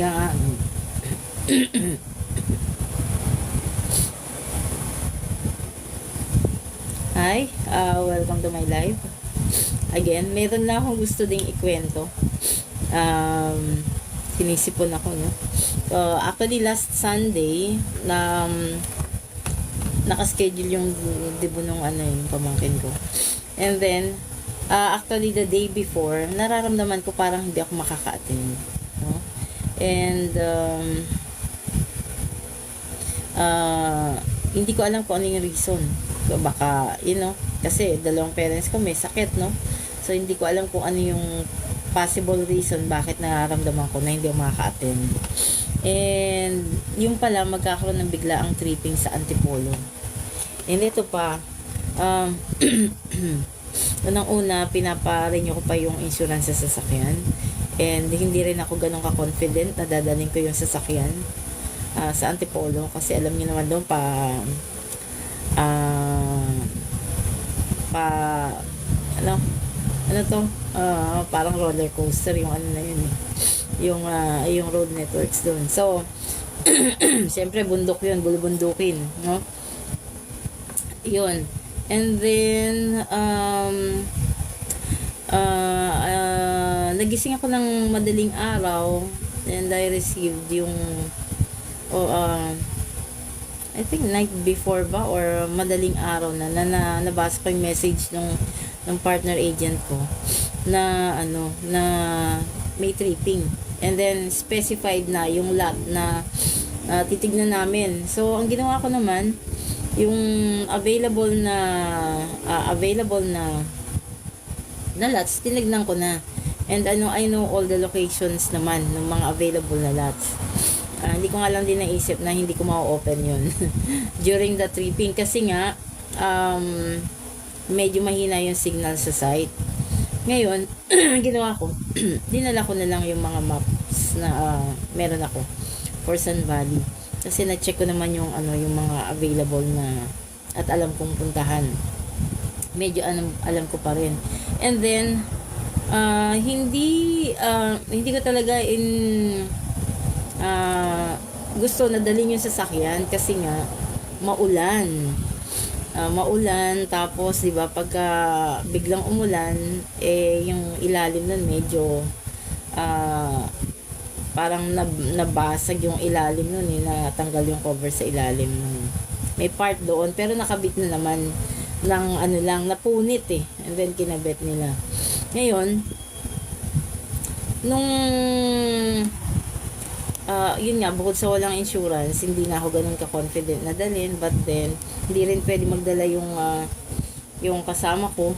Hanggang Hi, welcome to my live. Again, meron na akong gusto ding ikwento. Sinisipon ako, no? Actually, last Sunday, nakaschedule yung debut nung yung pamangkin ko. And then, actually, the day before, nararamdaman ko parang hindi ako makaka-attend. No? And, hindi ko alam kung ano yung reason. Baka, kasi dalawang parents ko may sakit, no? So, hindi ko alam kung ano yung possible reason bakit nararamdaman ko na hindi ako makaka-attend. And, yung pala, magkakaroon ng biglaang tripping sa Antipolo. And ito pa, unang-una, pinaparenew ko pa yung insurance sa sasakyan. And, hindi rin ako ganun ka-confident na dadaling ko yung sasakyan sa Antipolo. Kasi alam niyo naman doon, parang roller coaster yung na yun yung road networks doon. So siyempre bundok yun, bulubundukin, no? Yun. And then nagising ako ng madaling araw and I received yung I think night before ba or madaling araw na nabasa ko yung message ng partner agent ko na na may tripping, and then specified na yung lot na titignan namin. So ang ginawa ko naman, yung available na lots, tinignan ko na, and I know all the locations naman ng mga available na lots. Hindi ko nga lang din naisip na hindi ko ma-open yun during the tripping kasi nga medyo mahina yung signal sa site. Ngayon, ginawa ko, dinala ko na lang yung mga maps na meron ako for Sun Valley, kasi na-check ko naman yung yung mga available na at alam kong puntahan. Medyo alam ko pa rin. And then hindi ko talaga gusto na dalhin yung sasakyan kasi nga maulan, tapos 'di ba pagka biglang umulan yung ilalim nun medyo parang nabasag yung ilalim nun, natanggal yung cover sa ilalim nun. May part doon pero nakabit na naman ng napunit and then kinabit nila. Ngayon nung yun nga, bukod sa walang insurance, hindi na ako ganun ka-confident na dalhin, but then hindi rin pwede magdala yung kasama ko.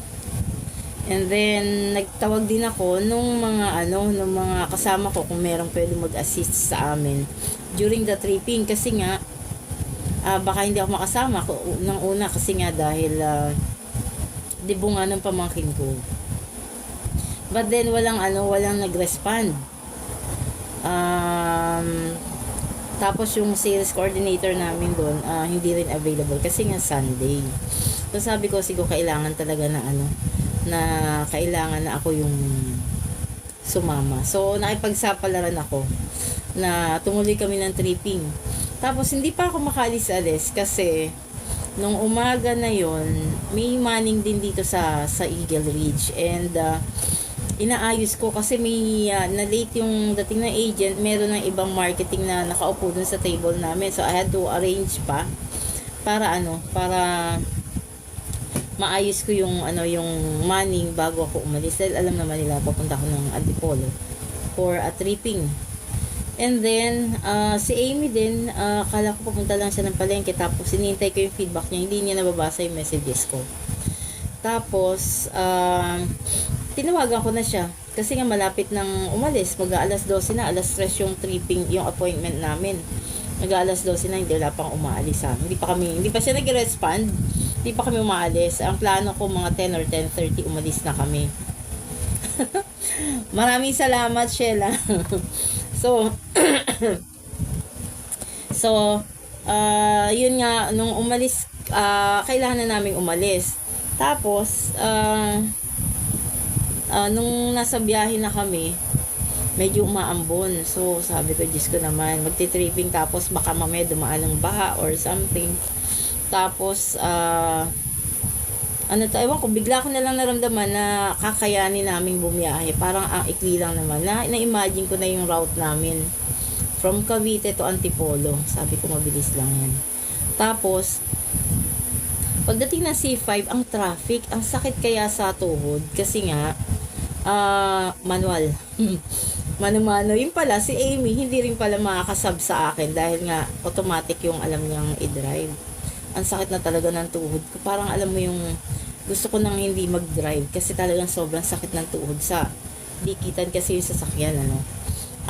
And then nagtawag din ako nung mga kasama ko kung merong pwede mag-assist sa amin during the tripping, kasi nga baka hindi ako makasama nang una kasi nga dahil debut nga ng pamangkin ko. But then walang nag-respond. Tapos yung sales coordinator namin doon hindi rin available kasi nga Sunday. So sabi ko siguro kailangan talaga na kailangan na ako yung sumama. So nakipagsapalaran ako na tumuloy kami ng tripping. Tapos hindi pa ako makaalis-alis kasi nung umaga na yon may manning din dito sa Eagle Ridge, and inaayos ko kasi may na-late yung dating ng agent. Meron ng ibang marketing na nakaupo dun sa table namin, so I had to arrange pa para maayos ko yung manning bago ako umalis, dahil alam naman nila papunta ko ng Antipolo for a tripping. And then si Amy din, kala ko papunta lang siya ng palengke, tapos hinihintay ko yung feedback niya, hindi niya nababasa yung messages ko. Tapos tinawagan ko na siya kasi nga malapit nang umalis, mag-aalas 12 na, alas 3 yung tripping, yung appointment namin. Mag-aalas 12 na, hindi wala pang umaalis Hindi pa siya nag-respond, hindi pa kami umaalis. Ang plano ko mga 10 or 10:30 umalis na kami. Maraming salamat, Sheila. So yun nga, nung umalis, kailangan na naming umalis. Tapos nung nasa biyahe na kami, medyo umaambon. So sabi ko, Diyos ko naman, magti-tripping tapos baka mamaya dumaan ng baha or something. Tapos ano to, ewan ko, bigla ko na lang naramdaman na kakayanin naming bumiyahe. Parang ang ikli lang naman. Na-imagine ko na yung route namin from Cavite to Antipolo. Sabi ko, mabilis lang yan. Tapos pagdating ng C5, ang traffic, ang sakit kaya sa tuhod kasi nga manual. Mano-mano. Yung pala, si Amy, hindi rin pala makakasab sa akin dahil nga automatic yung alam niyang i-drive. Ang sakit na talaga ng tuhod ko. Parang alam mo yung gusto ko nang hindi mag-drive kasi talagang sobrang sakit ng tuhod sa dikitan kasi yung sasakyan, ano.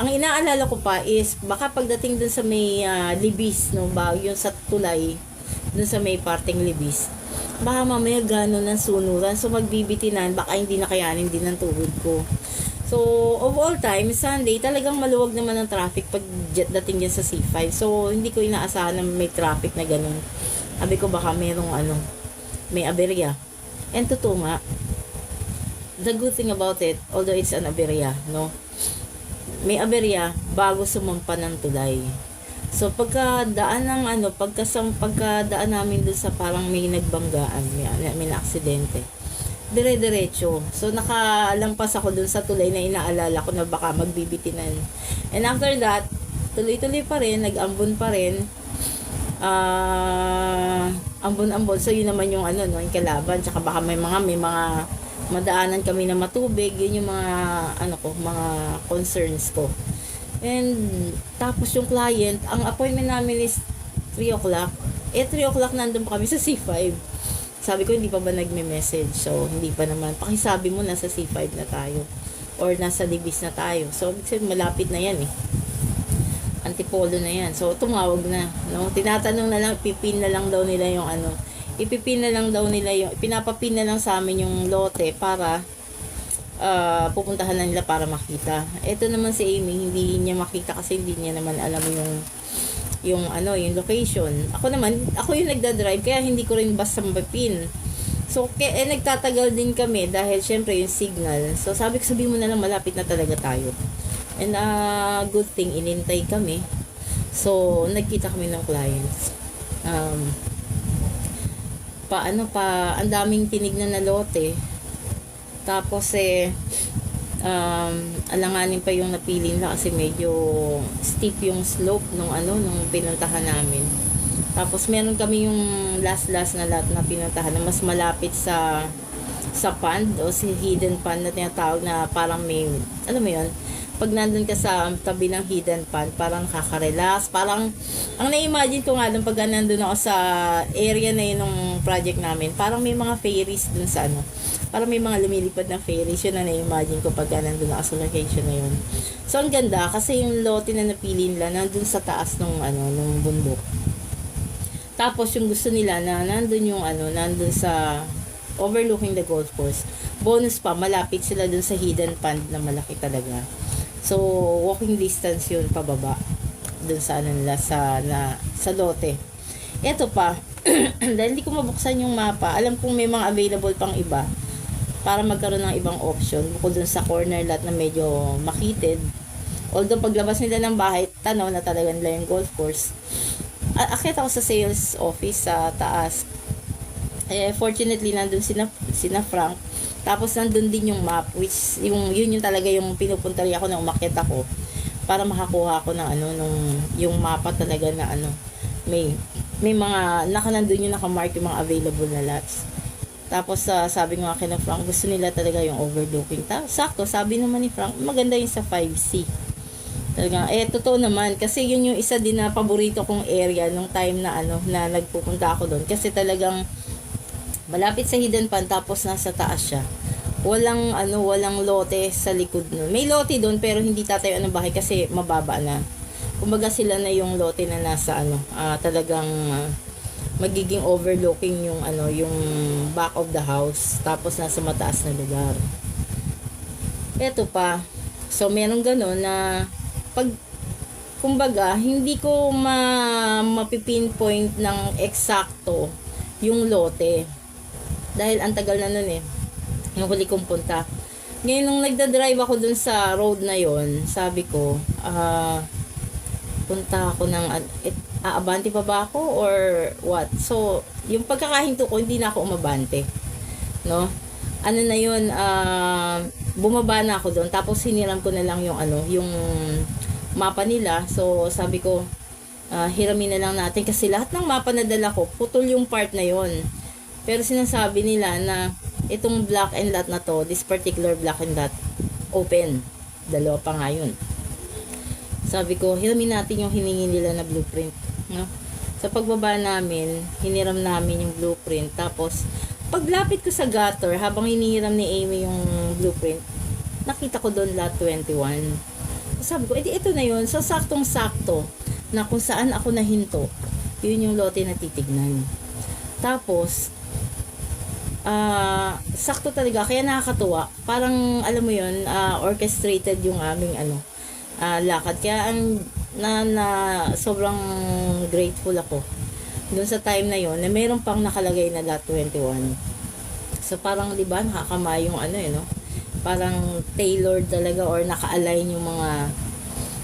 Ang inaalala ko pa is baka pagdating dun sa may Libis, no, ba, yung sa tulay, dun sa may parting Libis, baka mamaya gano'n ng sunuran, so magbibitinan, baka hindi na kayanin din ng tuhod ko. So, of all time, Sunday, talagang maluwag naman ang traffic pag dating dyan sa C5. So, hindi ko inaasahan na may traffic na gano'n. Sabi ko baka merong may aberya. And totoo nga, the good thing about it, although it's an aberya, no? May aberya bago sumampa ng tulay. So pagkadaan ng pagkadaan namin dun sa parang may nagbanggaan, may na-aksidente. Dire-diretso. So nakalampas ako dun sa tulay na inaalala ko na baka magbibitinan. And after that, tuloy-tuloy pa rin, nag-ambon pa rin. Ambon-ambon. So yun naman yung yung kalaban. Tsaka baka may mga madaanan kami na matubig. Yun yung mga concerns ko. And tapos yung client, ang appointment namin is 3 o'clock. 3 o'clock nandun pa kami sa C5. Sabi ko, hindi pa ba nagme-message? So, hindi pa naman. Pakisabi mo, nasa C5 na tayo. Or nasa Libis na tayo. So, malapit na yan eh. Antipolo na yan. So, tumawag na. No? Tinatanong na lang, ipipin na lang daw nila yung pinapapin na lang sa amin yung lote para pupuntahan na nila para makita. Ito naman si Amy, hindi niya makita kasi hindi niya naman alam yung location. Ako yung nagda-drive kaya hindi ko rin basta mapipin. So, nagtatagal din kami dahil syempre yung signal. So, sabi mo na lang malapit na talaga tayo. And good thing, inintay kami. So, nagkita kami ng clients. Ang daming tinignan na lote. Tapos alanganin pa yung napili nila kasi medyo steep yung slope nung pinuntahan namin. Tapos meron kami yung last na lot na pinuntahan na mas malapit sa pond o si hidden pond na tinatawag na parang may, alam mo yun, pag nandun ka sa tabi ng hidden pond, parang nakaka-relax. Parang, ang na-imagine ko nga dun pag nandun ako sa area na yun ng project namin, parang may mga ferries dun sa parang may mga lumilipad na ferries. Yun na na-imagine ko pag nandun ako sa location na yun. So, ang ganda kasi yung lote na napili nila nandun sa taas nung bundok. Tapos, yung gusto nila na nandun yung nandun sa overlooking the golf course. Bonus pa, malapit sila dun sa hidden pond na malaki talaga. So, walking distance yun pababa dun sa nila sa lote. Ito pa, dahil hindi ko mabuksan yung mapa, alam kong may mga available pang iba para magkaroon ng ibang option bukod dun sa corner lot na medyo makitid. Although paglabas nila ng bahay, tanaw na talaga nila yung golf course. Akit ako sa sales office sa taas. Fortunately, nandun sina Frank. Tapos nandun din yung map, which yun talaga yung pinupunta rin ako na umakyat ako para makakuha ako ng yung mapa talaga na may mga nandun yung nakamark yung mga available na lots. Tapos sabi nga kina Frank, gusto nila talaga yung overlooking. Sakto, sabi naman ni Frank, maganda yung sa 5C. Talaga, totoo naman kasi yun yung isa din na paborito kong area nung time na na nagpupunta ako doon kasi talagang malapit sa hidden pond tapos nasa taas siya. Walang lote sa likod nun. May lote doon pero hindi tatayo ng bahay kasi mababa na. Kumbaga sila na yung lote na nasa talagang magiging overlooking yung yung back of the house tapos nasa mataas na lugar. Ito pa. So meron gano'n na kumbaga hindi ko mapipinpoint ng eksakto yung lote. Dahil ang tagal na nun yung huli kong punta. Ngayon, nung nagda-drive ako dun sa road na yon, sabi ko, punta ako ng, aabante pa ba ako or what? So, yung pagkakahinto ko, hindi na ako umabante. No? Ano na yun, bumaba na ako doon. Tapos, hiniram ko na lang yung, yung mapa nila. So, sabi ko, hiramin na lang natin. Kasi lahat ng mapa na dala ko, putol yung part na yon. Pero sinasabi nila na, itong block and lot na to, this particular block and lot, open. Dalawa pa nga yun. Sabi ko, hiramin natin yung hiningi nila na blueprint. No? Sa pagbaba namin, hiniram namin yung blueprint. Tapos, paglapit ko sa gutter, habang hinihiram ni Amy yung blueprint, nakita ko doon lot 21. So, sabi ko, edi ito na yun. So, saktong-sakto na kung saan ako nahinto, yun yung lote na titignan. Tapos, sakto talaga, kaya nakakatuwa. Parang, alam mo yun, orchestrated yung aming lakad. Kaya sobrang grateful ako doon sa time na yon na meron pang nakalagay na lot 21. So parang 'di ba nakakamay yung no? Parang tailored talaga or naka-align yung mga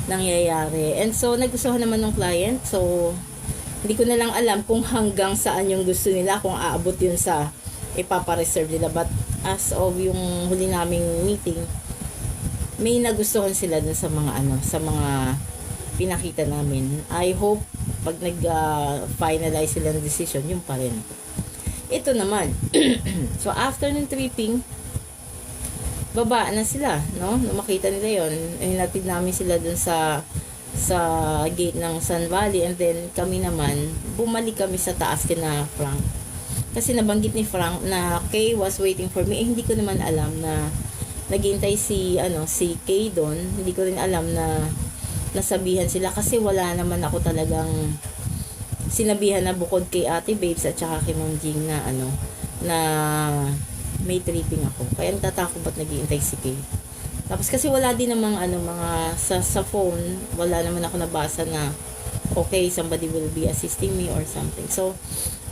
nangyayari. And so nagustuhan naman ng client. So hindi ko na lang alam kung hanggang saan yung gusto nila, kung aabot yun sa ipapa-reserve nila. But as of yung huli naming meeting, may nagustuhan sila dun sa mga sa mga pinakita namin. I hope pag nag-finalize sila ng decision, yun pa rin. Ito naman. So after ng tripping, baba na sila, no? Nung makita nila yon, hinatid namin sila dun sa gate ng Sun Valley, and then kami naman bumalik kami sa taas kina Frank. Kasi nabanggit ni Frank na Kay was waiting for me. Hindi ko naman alam na naghihintay si Kay doon. Hindi ko rin alam na nasabihan sila kasi wala naman ako talagang sinabihan na bukod kay Ate Babes at saka kay Ma'am Jing na na may tripping ako. Kaya natatakot ba't naghihintay si Kay. Tapos kasi wala din namang mga sa phone, wala naman ako nabasa na okay, somebody will be assisting me or something. So,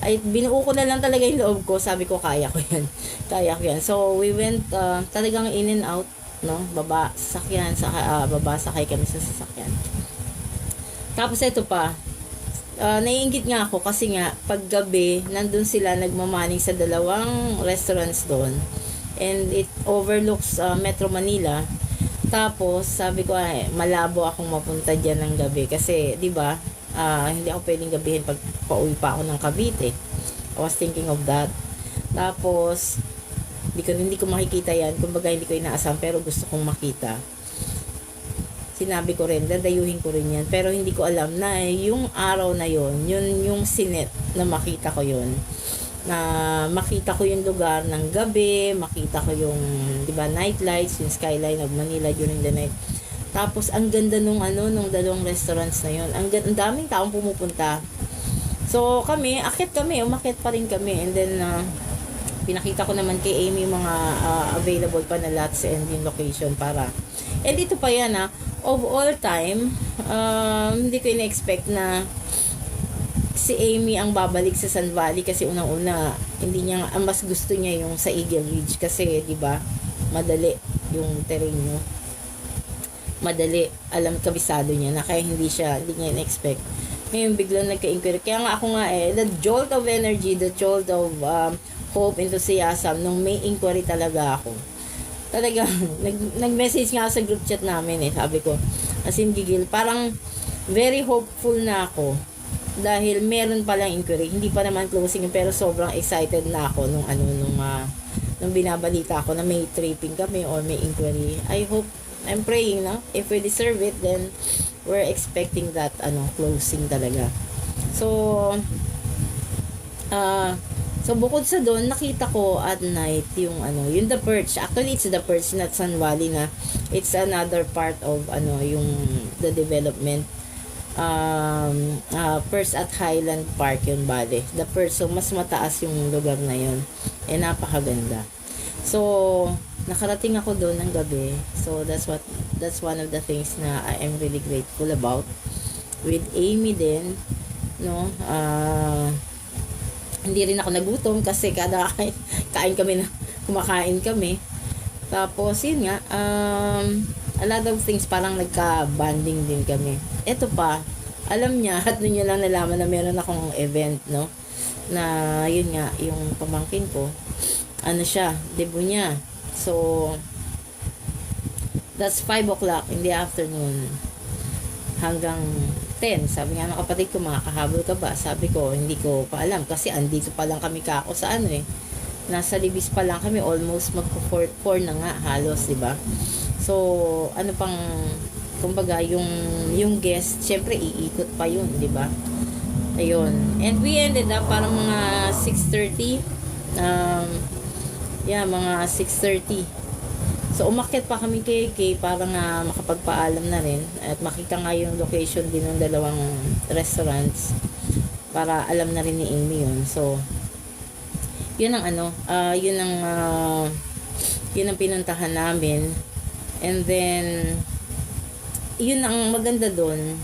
ay binuo ko na lang talaga yung loob ko. Sabi ko, kaya ko yan. Kaya ko yan. So, we went talagang in and out, no? Baba, sasakyan, baba, sakay kami sa sasakyan. Tapos, ito pa. Naiinggit nga ako kasi nga, pag gabi, nandun sila nagmamaning sa dalawang restaurants doon. And it overlooks Metro Manila. Tapos, sabi ko, malabo akong mapunta dyan ng gabi. Kasi, di ba, hindi ako pwedeng gabihin pag pauwi pa ako ng Cavite. I was thinking of that. Tapos, hindi ko makikita yan. Kumbaga, hindi ko inaasam, pero gusto kong makita. Sinabi ko rin, dadayuhin ko rin yan. Pero hindi ko alam na yung araw na yon, yun yung sinet na makita ko yon, na makita ko yung lugar ng gabi, makita ko yung, di ba, night lights, yung skyline of Manila during the night. Tapos, ang ganda nung dalawang restaurants na yun. Ang daming taong pumupunta. So, umakyat pa rin kami. And then, pinakita ko naman kay Amy yung mga available pa na lots and yung location para. And dito pa yan, of all time, hindi ko ina-expect na si Amy ang babalik sa Sun Valley kasi unang-una, ang mas gusto niya yung sa Eagle Ridge kasi, di ba, madali yung terrain nyo. Madali, kabisado niya na kaya hindi niya in-expect. Ngayon, biglang nagka-inquiry. Kaya nga ako the jolt of energy, the jolt of hope, enthusiasm, nung may inquiry talaga ako. Talaga, nag-message nga sa group chat namin sabi ko, as in gigil, parang very hopeful na ako dahil meron palang inquiry, hindi pa naman closing pero sobrang excited na ako nung binabalita ko na may tripping kami or may inquiry. I'm praying if we deserve it, then we're expecting that closing talaga. So bukod sa doon, nakita ko at night yung yung The Perch. Actually, it's The Perch, not Sun Valley na. It's another part of yung the development. Perch at Highland Park yun, bale. The Perch, so mas mataas yung lugar na yun. Napakaganda. So, nakarating ako doon ng gabi. So, that's one of the things na I am really grateful about. With Amy din, no, hindi rin ako nagutom kasi kada kumakain kami. Tapos, yun nga, a lot of things, parang nagka-bonding din kami. Ito pa, alam niya, at nun niya lang nalaman na meron akong event, no? Na, yun nga, yung pamangkin ko, ano siya, debut niya. So, that's 5 o'clock in the afternoon hanggang 10. Sabi nga ng kapatid ko, makakahabol ka ba? Sabi ko, hindi ko pa alam kasi andito pa lang kami kako sa ano eh. Nasa Libis pa lang kami, almost magpo-4 na nga halos, di ba? So, ano pang kumbaga yung guest, syempre iikot pa yun, di ba? Ayun. And we ended up parang mga 6:30. Mga 6:30. So, umakyat pa kami kay para nga makapagpaalam na rin at makita nga yung location din ng dalawang restaurants para alam na rin ni Amy yun. So, yun ang yun ang pinuntahan namin. And then, yun ang maganda doon,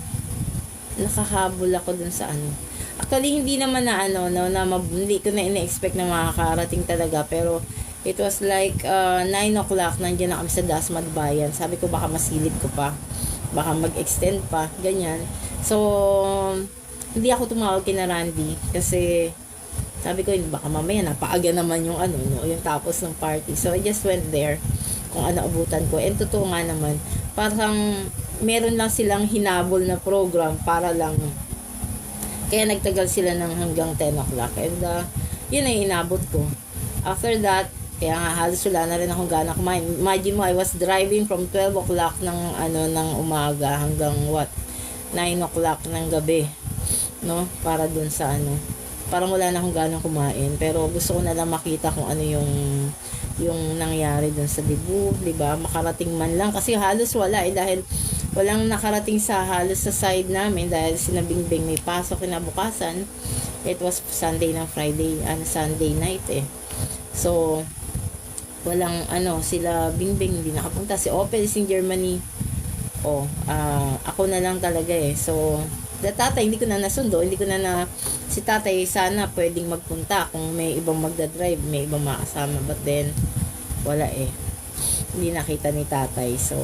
nakahabol ako dun sa ano. Actually, hindi naman na hindi ko na ina-expect na makakarating talaga, pero it was like 9 o'clock, nandiyan na kami sa Dasmad Bayan. Sabi ko baka masilip ko pa, baka mag-extend pa, ganyan. So, hindi ako tumawag kina Randy kasi sabi ko baka mamaya napaaga naman yung yung tapos ng party. So, I just went there kung ano abutan ko. And totoo nga naman, parang meron lang silang hinabol na program para lang, kaya nagtagal sila ng hanggang 10 o'clock. And yun ay inabot ko. After that, kaya nga halos wala na rin akong gana kumain. Imagine mo, I was driving from 12 o'clock ng umaga hanggang 9 o'clock ng gabi, no? Para dun sa parang wala na akong ganang kumain, pero gusto ko na lang makita kung ano yung nangyari dun sa debut, di ba? Makarating man lang kasi halos wala dahil walang nakarating halos sa side namin dahil sinabingbing may pasok kinabukasan. It was Sunday ng Friday, Sunday night eh. So, walang sila Bingbing hindi nakapunta, si Opel is in Germany. Ako na lang talaga eh. So, tatay hindi ko na nasundo, hindi ko na si tatay sana pwedeng magpunta kung may ibang magdadrive, may ibang makasama, but then wala eh, hindi nakita ni tatay. So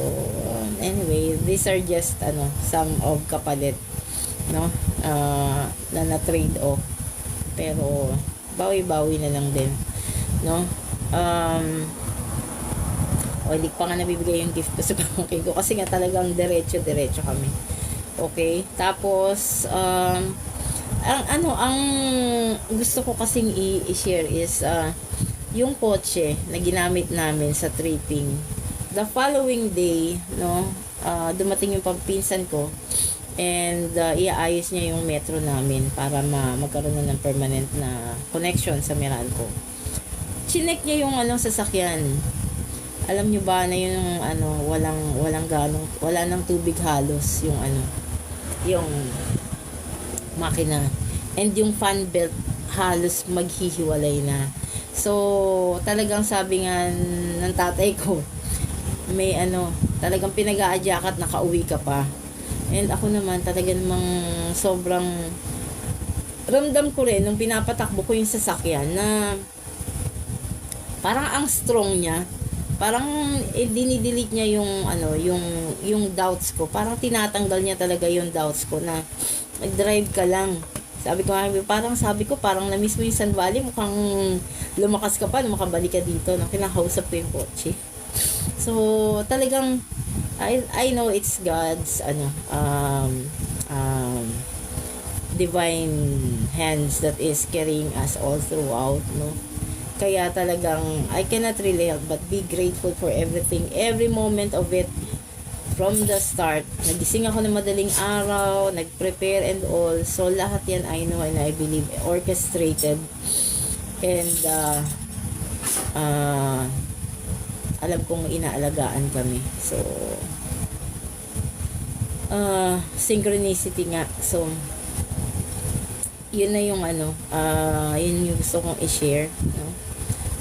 anyway, these are just some of kapalit, no, na trade off, pero bawi-bawi na lang din, no. Hindi pa nga nabibigay yung gift ko sa pamangkin ko kasi nga talagang diretso kami. Okay, tapos ang gusto ko kasing i-share is yung kotse na ginamit namin sa tripping. The following day, no, dumating yung pampinsan ko and iaayos niya yung metro namin para magkaroon na ng permanent na connection sa Meralco. Chinek niya yung sasakyan. Alam niyo ba na yung wala nang tubig halos yung makina, and yung fan belt halos maghihiwalay na. So talagang sabi nga ng tatay ko, may talagang pinag-aadyakat nakauwi ka pa. And ako naman talaga namang sobrang ramdam ko rin nung pinapatakbo ko yung sasakyan na parang ang strong niya, parang dinidelete niya yung doubts ko, parang tinatanggal niya talaga yung doubts ko na nag-drive ka lang. Sabi ko, parang na-miss mo yung Sun Valley, mukhang lumakas ka pa, makabalik ka dito, kinakausap ko yung kotse. So, talagang, I know it's God's, divine hands that is carrying us all throughout, no? Kaya talagang, I cannot really help but be grateful for everything, every moment of it. From the start, nagising ako ng madaling araw, nag-prepare and all. So, lahat yan I know and I believe orchestrated. And, alam kong inaalagaan kami. So, synchronicity nga. So, yun na yung yun yung gusto kong i-share. No?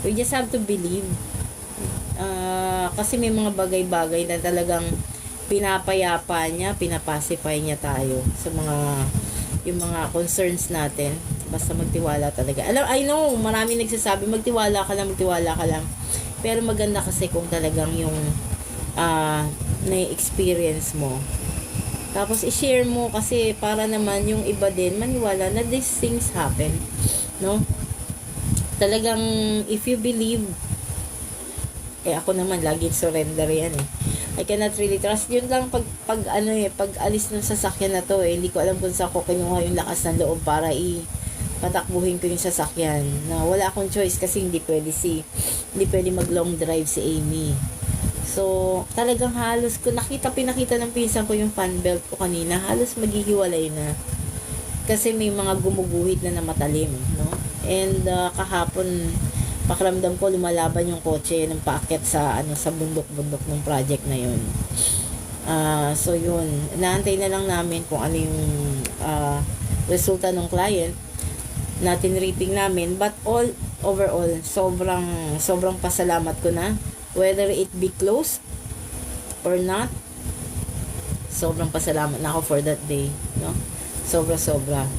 We just have to believe. Kasi may mga bagay-bagay na talagang pinapayapa niya, pinapacify niya tayo sa yung mga concerns natin. Basta magtiwala talaga. I know, marami nagsasabi, magtiwala ka lang. Pero maganda kasi kung talagang yung na-experience mo. Tapos i-share mo kasi para naman yung iba din maniwala na these things happen, no? Talagang if you believe, ako naman lagi surrender yan eh. I cannot really trust. Yun lang pag alis ng sasakyan na to hindi ko alam kung saan ko kinuha yung lakas ng loob para patakbuhin ko yung sasakyan. Na wala akong choice kasi hindi pwede mag long drive si Amy. So, talagang halos ko pinakita ng pinsan ko yung fan belt ko kanina, halos maghihiwalay na. Kasi may mga gumuguhit na matalim, no? And kahapon pakiramdam ko lumalaban yung kotse ng paakyat sa bundok-bundok ng project na yun. So yun, inaantay na lang namin kung ano yung resulta ng client natin ripping namin, but overall sobrang pasalamat ko na, whether it be closed or not. Sobrang pasalamat na ako for that day, no? Sobra.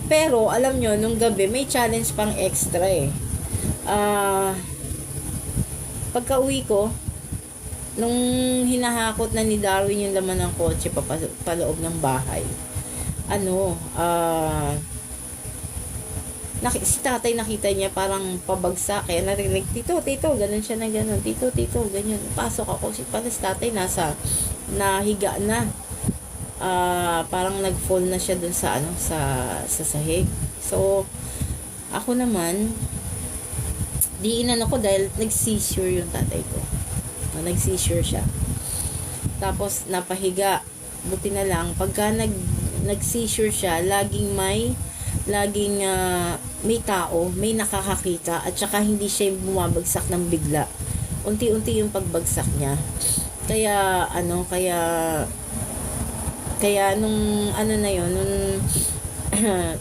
Pero alam nyo, nung gabi may challenge pang extra eh. Pagka uwi ko, nung hinahakot na ni Darwin yung laman ng kotse paloob ng bahay, si tatay nakita niya parang pabagsak, kaya narinig, tito, ganun siya na ganun, tito, ganyan. Pasok ako, si tatay nahiga na. Parang nag-fall na siya dun sa sahig. So ako naman ko dahil nag-seizure yung tatay ko. Nag-seizure siya. Tapos napahiga. Buti na lang pagka nag-seizure siya, laging may tao, may nakakakita, at saka hindi siya bumabagsak ng bigla. Unti-unti yung pagbagsak niya. Kaya nung nung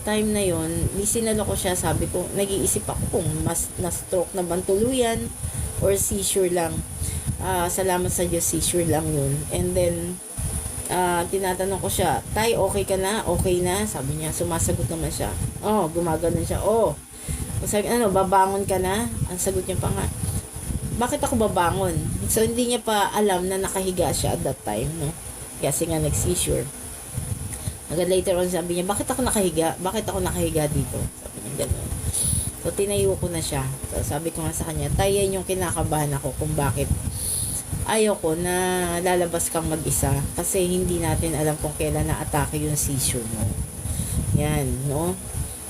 time na yon, sinalo ko siya, sabi ko, nag-iisip ako kung mas na-stroke na bang tuluyan or seizure lang. Salamat sa Diyos, seizure lang yun. And then, tinatanong ko siya, tay, okay ka na? Okay na? Sabi niya, sumasagot naman siya. Gumaganon siya. Sabi, babangon ka na? Ang sagot niya pa nga, bakit ako babangon? So, hindi niya pa alam na nakahiga siya at that time, no? Kasi nga nag-seizure. Hanggang later on, sabi niya, bakit ako nakahiga? Bakit ako nakahiga dito? Sabi niya, gano'n. So, tinayo ko na siya. So, sabi ko nga sa kanya, tay, yan yung kinakabahan ako kung bakit ayaw ko na lalabas kang mag-isa. Kasi hindi natin alam kung kailan na-atake yung seizure mo. Yan, no?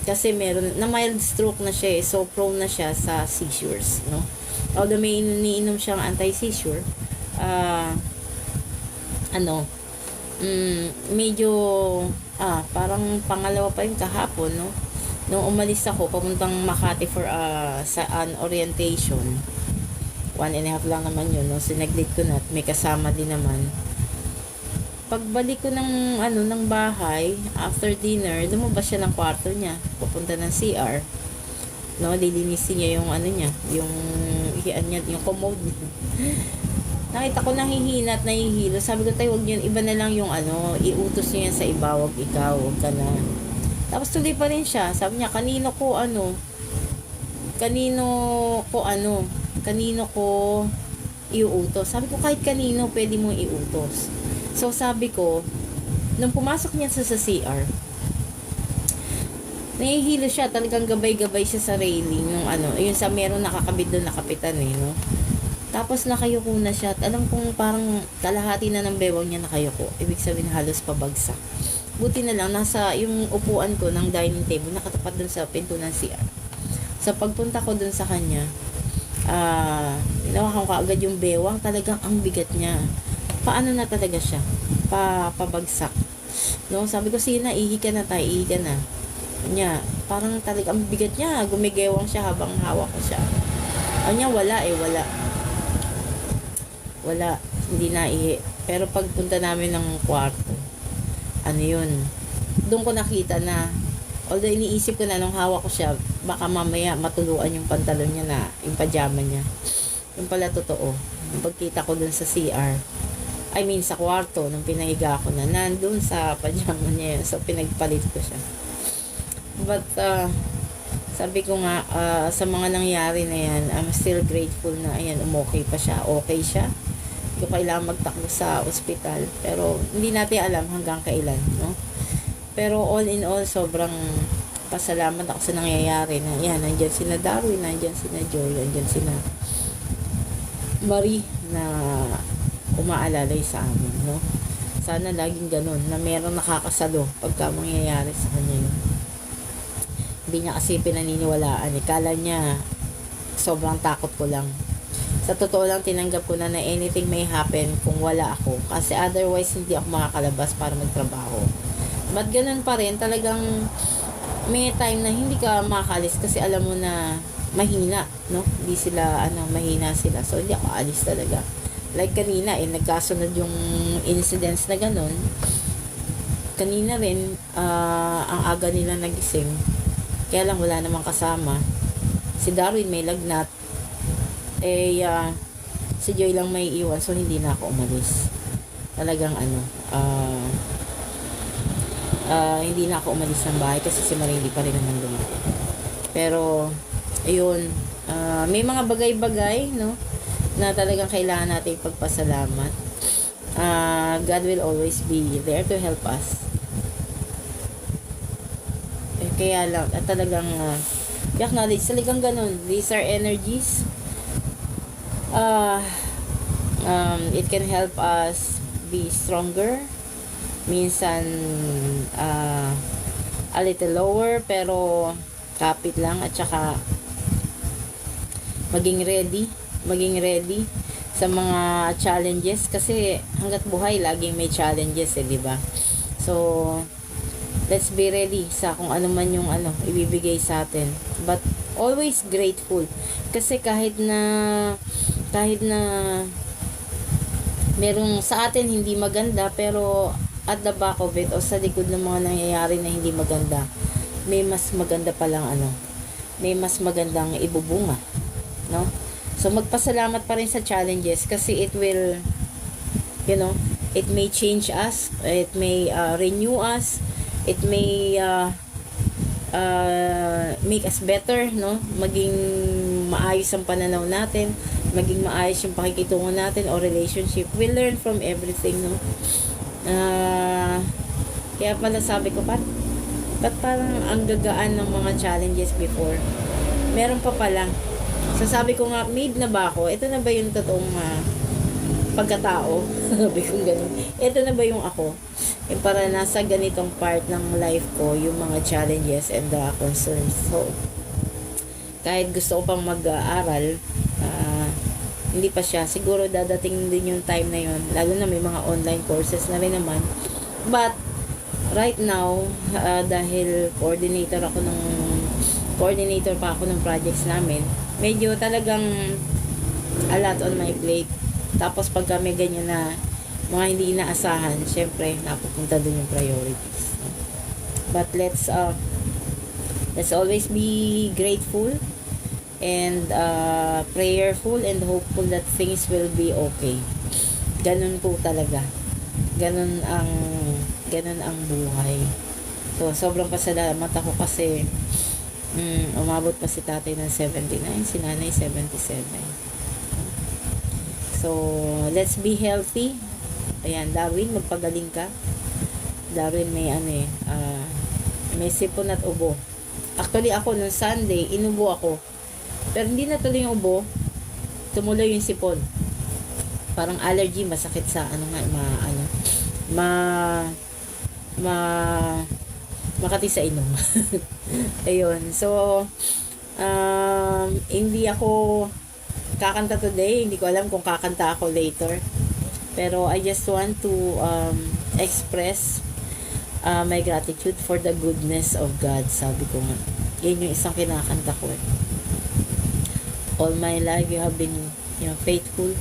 Kasi na mild stroke na siya eh. So, prone na siya sa seizures, no? Although may iniinom siyang anti-seizure, medyo parang pangalawa pa yung kahapon, no? Nung umalis ako papuntang Makati for an orientation, 1.5 lang naman yun, no? Sinaglit ko na at may kasama din naman. Pagbalik ko ng bahay after dinner, lumabas siya ng kwarto niya, papunta ng CR, no? Lilinisin niya yung yung yung commode niya. Nakita ko nahihina at nahihilo. Sabi ko, tayo, huwag yun. Iba na lang yung iutos niya yan sa iba. Huwag ikaw. Huwag ka na. Tapos tuloy pa rin siya. Sabi niya, kanino ko iuutos. Sabi ko, kahit kanino pwede mo iutos. So, sabi ko, nung pumasok niya sa CR, nahihilo siya. Talagang gabay-gabay siya sa railing. Yung sa meron nakakabit doon na kapitan eh, no? Tapos nakayuko na siya. At alam kong parang kalahati na ng bewang niya nakayuko. Ibig sabihin halos pabagsak. Buti na lang, nasa yung upuan ko ng dining table, nakatapat dun sa pinto ng CR. Sa pagpunta ko dun sa kanya, hinawakan ko agad yung bewang. Talagang ang bigat niya. Paano na talaga siya? Pabagsak. No? Sabi ko, sige na, ihi ka na tayo, ihi ka na. Niya, parang talagang ang bigat niya. Gumigewang siya habang hawak ko siya. Niya, wala, hindi naihi. Pero pagpunta namin ng kwarto, doon ko nakita na, although iniisip ko na nung hawak ko siya, baka mamaya matuluan yung pantalon niya yung pajama niya. Yung pala totoo. Pagkita ko doon sa CR, sa kwarto, nung pinahiga ko na, nandun sa pajama niya yun. So, pinagpalit ko siya. But, Sabi ko nga, sa mga nangyari na yan, I'm still grateful na ayan, umokay pa siya, okay siya. Hindi ko kailangan magtakbo sa ospital, pero hindi natin alam hanggang kailan, no? Pero all in all, sobrang pasalamat ako sa nangyayari na yan, nandyan sina Darwin, nandyan sina Joy, nandyan sina Marie na umaalalay sa amin, no? Sana laging ganun, na merong nakakasalo pagka mangyayari sa kanya yun. Hindi niya kasi pinaniniwalaan. Kala niya sobrang takot ko lang. Sa totoo lang, tinanggap ko na anything may happen kung wala ako. Kasi otherwise, hindi ako makakalabas para magtrabaho. But ganun pa rin, talagang may time na hindi ka makakalis kasi alam mo na mahina, no? Hindi sila, mahina sila. So, hindi ako alis talaga. Like kanina, nagkasunod yung incidents na ganun. Kanina rin, ang aga nila nagising. Kaya lang wala namang kasama. Si Darwin may lagnat. Si Joy lang may iwan. So, hindi na ako umalis. Talagang hindi na ako umalis ng bahay kasi si Marie hindi pa rin naman dumating. Pero, ayun. May mga bagay-bagay, no? Na talagang kailangan natin pagpasalamat. God will always be there to help us. Kaya lang, talagang i-acknowledge, talagang ganun. These are energies. It can help us be stronger. Minsan, a little lower, pero kapit lang. At saka, maging ready sa mga challenges. Kasi, hanggat buhay, laging may challenges, di ba? So, let's be ready sa kung ano man yung ibibigay sa atin. But always grateful. Kasi kahit na merong sa atin hindi maganda, pero at the back of it o sa likod ng mga nangyayari na hindi maganda, may mas maganda palang may mas magandang ibubunga, no? So magpasalamat pa rin sa challenges kasi it will, it may change us, it may renew us, it may make us better, no? Maging maayos ang pananaw natin, maging maayos yung pakikitungo natin o relationship. We learn from everything, no? Kaya pala sabi ko, ba't parang ang gagaan ng mga challenges before? Meron pa pala. So sabi ko nga, made na ba ako? Ito na ba yung totoong pagkatao? Sabi ko ganun. Ito na ba yung ako? Para nasa ganitong part ng life ko, yung mga challenges and the concerns. So, kahit gusto ko pang mag-aaral, hindi pa siya. Siguro dadating din yung time na yun. Lalo na may mga online courses na rin naman. But, right now, dahil coordinator pa ako ng projects namin, medyo talagang a lot on my plate. Tapos pagka may ganyan na mga hindi inaasahan, syempre napupunta dun yung priorities. But let's always be grateful and prayerful and hopeful that things will be okay. Ganun po talaga. Ganun ang buhay. So sobrang pasalamat ako kasi umabot pa si tatay ng 79, si nanay 77. So let's be healthy. Ayan, Darwin, magpagaling ka. Darwin, may may sipon at ubo. Actually, ako nung Sunday, inubo ako. Pero hindi na tuloy yung ubo. Tumuloy yung sipon. Parang allergy, masakit sa makati sa inom. Ayun. So, hindi ako kakanta today. Hindi ko alam kung kakanta ako later. Pero I just want to express my gratitude for the goodness of God. Sabi ko nga. Yan yung isang kinakanta ko. All my life you have been faithful.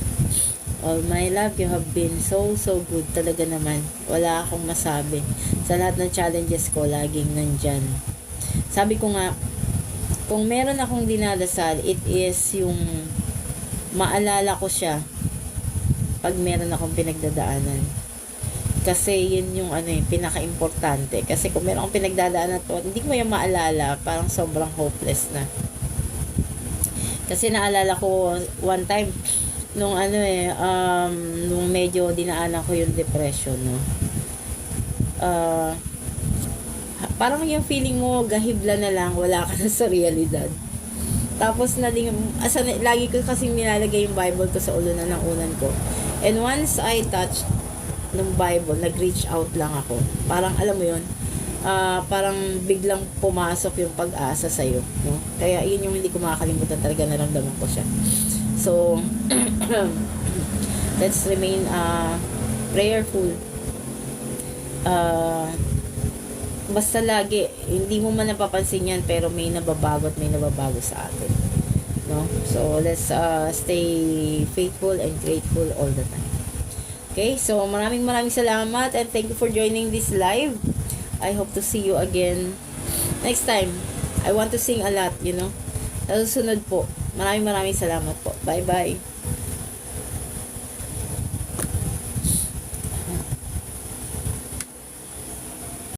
All my life you have been so good. Talaga naman. Wala akong masabi. Sa lahat ng challenges ko, laging nandyan. Sabi ko nga, kung meron akong dinadasal, it is yung maalala ko siya pag meron akong pinagdadaanan. Kasi yun yung ano pinaka-importante. Kasi kung meron kang pinagdadaanan to, hindi mo yung maalala, parang sobrang hopeless na. Kasi naalala ko one time nung nung medyo dinaanan ko yung depression, no. Uh, Parang yung feeling mo gahibla na lang, wala ka na sa realidad. Tapos lagi ko kasing nilalagay yung Bible ko sa ulo na ng unan ko. And once I touched ng Bible, nag-reach out lang ako. Parang alam mo yun, parang biglang pumasok yung pag-asa sa'yo. No? Kaya yun yung hindi ko makakalimutan, talaga naramdaman ko siya. So, let's remain prayerful. Basta lagi, hindi mo man napapansin yan, pero may nababago at may nababago sa atin. No? So, let's stay faithful and grateful all the time. Okay? So, maraming salamat and thank you for joining this live. I hope to see you again next time. I want to sing a lot, you know. Sa susunod po. Maraming salamat po. Bye-bye.